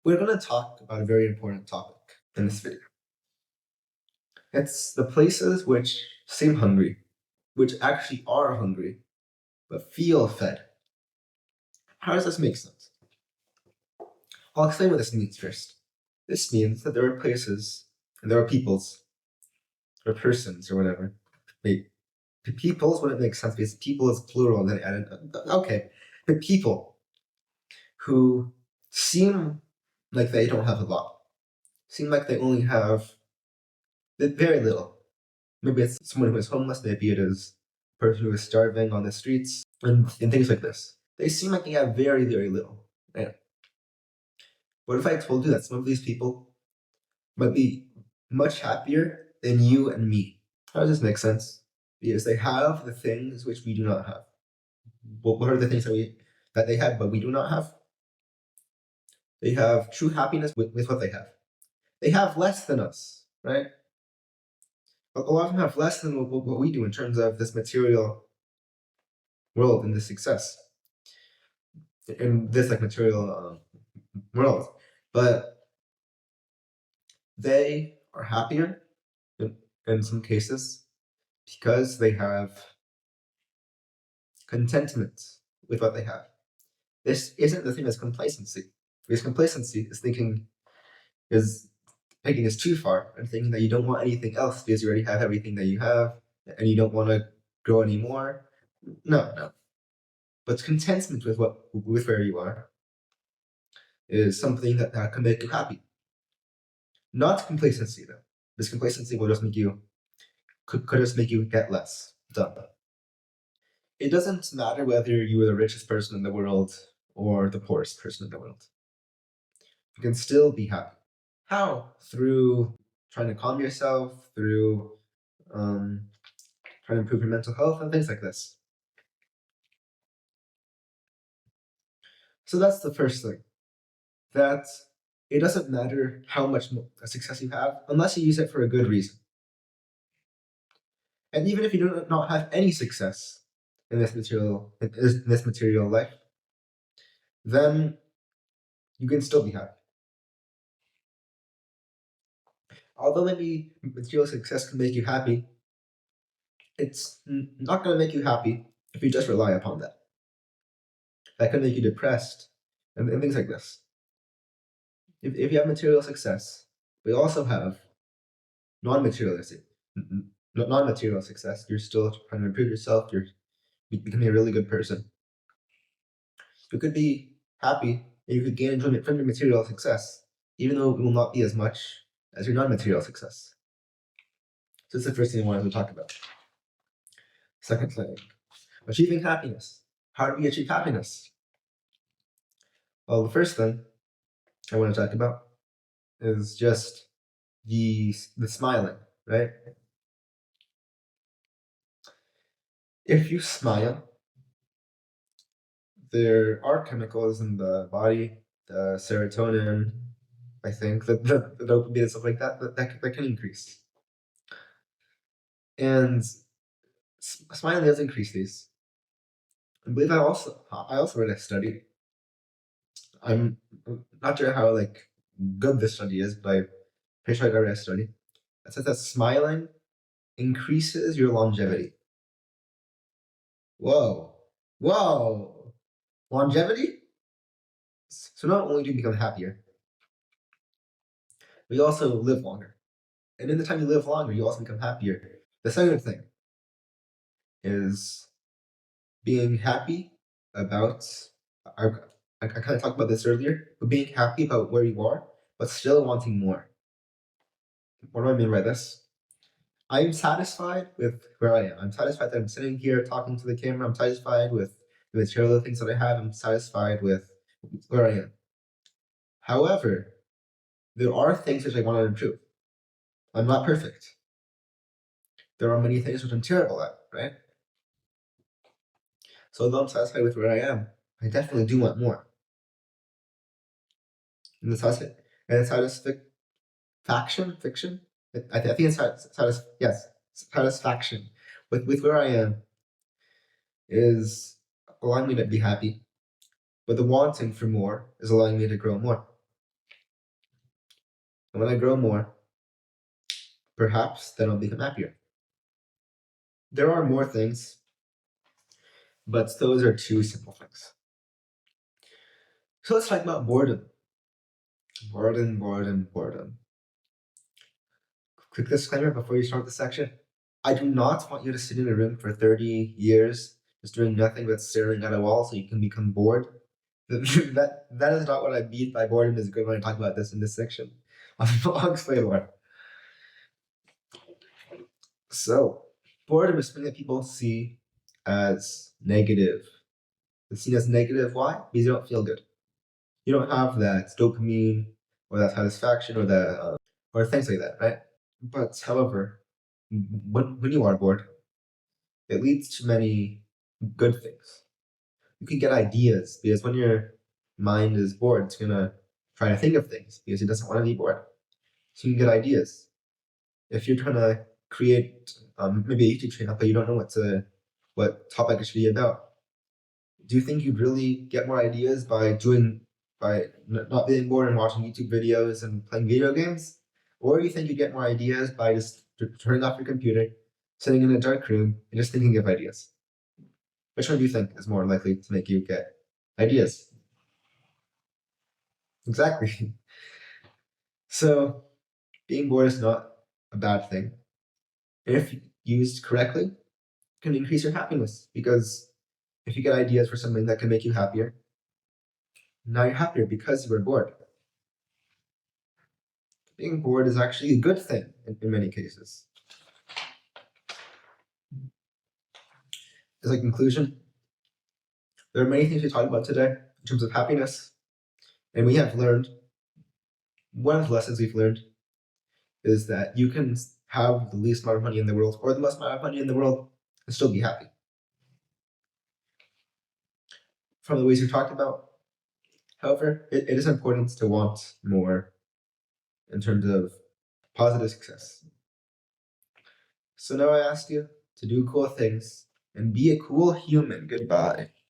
We're going to talk about a very important topic in this video. It's the places which seem hungry, which actually are hungry, but feel fed. How does this make sense? I'll explain what this means first. This means that there are places, and there are peoples, or persons, or whatever. Wait, peoples wouldn't make sense because people is plural, then added. Okay, but people who seem like they don't have a lot, seem like they only have very little. Maybe it's someone who is homeless, maybe it is a person who is starving on the streets, and things like this. They seem like they have very, very little. Right? What if I told you that some of these people might be much happier than you and me? How does this make sense? Because they have the things which we do not have. What are the things that they have but we do not have? They have true happiness with what they have. They have less than us, right? A lot of them have less than what we do in terms of this material world and this success in this material world, but they are happier in some cases because they have contentment with what they have. This isn't the same as complacency, because complacency is taking this too far and thinking that you don't want anything else because you already have everything that you have and you don't want to grow anymore. No. But contentment with where you are is something that can make you happy. Not complacency though, because complacency will just make you could just make you get less done. It doesn't matter whether you are the richest person in the world or the poorest person in the world. You can still be happy. How? Through trying to calm yourself, through trying to improve your mental health and things like this. So that's the first thing. That it doesn't matter how much success you have unless you use it for a good reason. And even if you do not have any success in this material life, then you can still be happy. Although maybe material success can make you happy, it's not going to make you happy if you just rely upon that. That can make you depressed and things like this. If you have material success, we also have non-material success. You're still trying to improve yourself. You're becoming a really good person. You could be happy and you could gain enjoyment from your material success, even though it will not be as much as your non-material success. So that's the first thing I wanted to talk about. Second thing, achieving happiness. How do we achieve happiness? Well, the first thing I want to talk about is just the smiling, right? If you smile, there are chemicals in the body, the serotonin, I think, the dopamine and stuff like that can increase. And smiling does increase these. I believe I also read a study. I'm not sure how good this study is, but I'm pretty sure I read a study that says that smiling increases your longevity. Whoa. Longevity? So not only do you become happier, but you also live longer. And in the time you live longer, you also become happier. The second thing is being happy about, I kind of talked about this earlier, but being happy about where you are, but still wanting more. What do I mean by this? I'm satisfied with where I am. I'm satisfied that I'm sitting here talking to the camera. I'm satisfied with the material things that I have. I'm satisfied with where I am. However, there are things which I want to improve. I'm not perfect. There are many things which I'm terrible at, right? So although I'm satisfied with where I am, I definitely do want more. And the satisfaction, I think it's satisfaction with where I am is allowing me to be happy, but the wanting for more is allowing me to grow more. And when I grow more, perhaps then I'll become happier. There are more things, but those are two simple things. So let's talk about boredom. Boredom. Quick disclaimer before you start the section. I do not want you to sit in a room for 30 years just doing nothing but staring at a wall so you can become bored. That is not what I mean by boredom is good when I talk about this in this section. I'll explain more. So, boredom is something that people see as negative. It's seen as negative. Why? Because you don't feel good. You don't have that dopamine or that satisfaction or that or things like that, right? But however, when you are bored, it leads to many good things. You can get ideas because when your mind is bored, it's gonna try to think of things because it doesn't want to be bored. So you can get ideas. If you're trying to create maybe a YouTube channel, but you don't know what topic it should be about, do you think you'd really get more ideas by not being bored and watching YouTube videos and playing video games? Or do you think you'd get more ideas by just turning off your computer, sitting in a dark room, and just thinking of ideas? Which one do you think is more likely to make you get ideas? Exactly. So, being bored is not a bad thing. If used correctly, can increase your happiness because if you get ideas for something that can make you happier, now you're happier because you were bored. Being bored is actually a good thing in many cases. As a conclusion, there are many things we talked about today in terms of happiness, and we have learned one of the lessons we've learned is that you can have the least amount of money in the world or the most amount of money in the world and still be happy. From the ways we've talked about, however, it is important to want more in terms of positive success. So now I ask you to do cool things and be a cool human. Goodbye.